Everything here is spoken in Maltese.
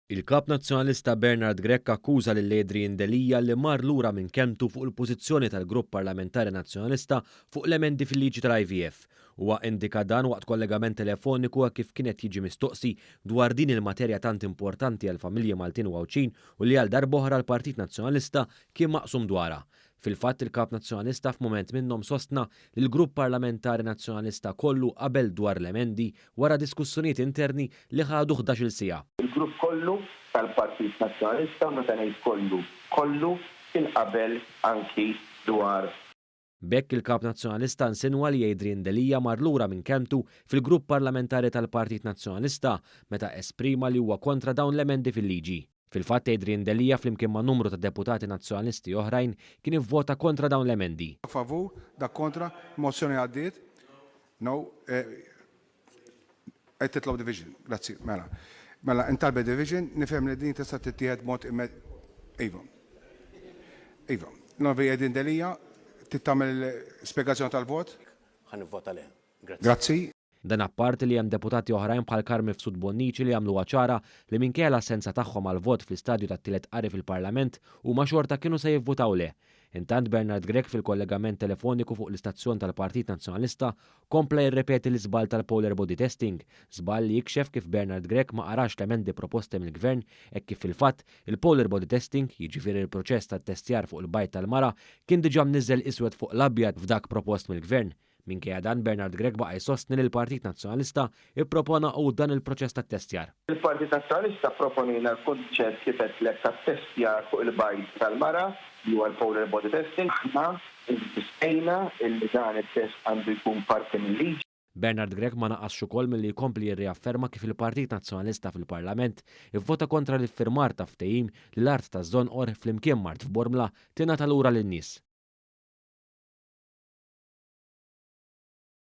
Il-kap nazzjonalista Bernard Grech akkuża lil Adrian Delija li mar lura minn kelmtu fuq il-pożizzjoni tal-Grupp Parlamentari Nazzjonalista fuq l-emendi fil-liġi tal-IVF. Huwa indika dan waqt kollegament telefoniku kif kienet jiġi mistoqsi dwar din il-materja tant importanti għal familji Maltin u Għawċin u li għal darboħra l-Partit Nazzjonalista kien maqsum dwarha. Fil-fatt il-kap nazzjonalista f'mument minnhom sostna li l-Grupp Parlamentari Nazzjonalista kollu qabel dwar l-emendi wara diskussjonijiet interni li ħadu 11-il siegħa. Il-grupp kollu tal-Partit Nazzjonalista meta ngħid kollu inqabel anki dwar. Bekk il-kap nazzjonalista nsinwa li Adrian Delija mar lura minn kelmtu fil-Grupp Parlamentari tal-Partit Nazzjonalista meta esprima li huwa kontra dawn l-emendi fil-liġi. Fil-fatt Adrian Delija flimkien ma' numru ta' deputati nazzjonalisti oħrajn kien ivvota kontra dawn l-emendi. Favur, dak kontra, mozzjoni għaddiet. No, qed titlob division. Grazzi, mela. Mela intalbe division, nifhem li din tista' tittieħed mod Iva. Novi Adrian Delija, tittamel spjegazzjoni tal-vot? Ħanivvota le. Grazzi. Dan apparti li hemm deputati oħrajn bħal Karmi Fsud Bonnici li għamlu ċara li minkejja l-assenza tagħhom għal vot fl-istadju tat-tielet qari fil-Parlament huma xorta kienu se jivvutaw le. Intant Bernard Grech fil-kollegament telefoniku fuq l-istazzjon tal-Partit Nazzjonalista kompla jirrepeti l-iżbal tal-polar body testing, żball li jikxef kif Bernard Grech ma qarax l-emendi proposti mill-Gvern hekk kif fil-fatt il-polar body testing, jiġifieri l-proċess tat-testjar fuq il-bajt tal-mara, kien diġà mniżżel iswed fuq l-abjad f'dak propost mill-Gvern. Minkejja dan Bernard Grech baqa' jsostni li l-Partit Nazzjonalista ippropona dan il-proċess tat-testjar. Il-Partit Nazzjonalista proponina l-kunċett kif qed tat-testjar fuq il-bajt tal-mara li huwa l-polar body testing. Aħna insistejna li dan it-test għandu jkun parti mill-liġi. Bernard Grech ma naqasx ukoll milli jkompli jirriafferma kif il-Partit Nazzjonalista fil-Parlament ivvota kontra l-iffirmar ta' ftehim li l-art ta' Żonqor flimkien Mart f'Bormla tingħata lura lin-nies.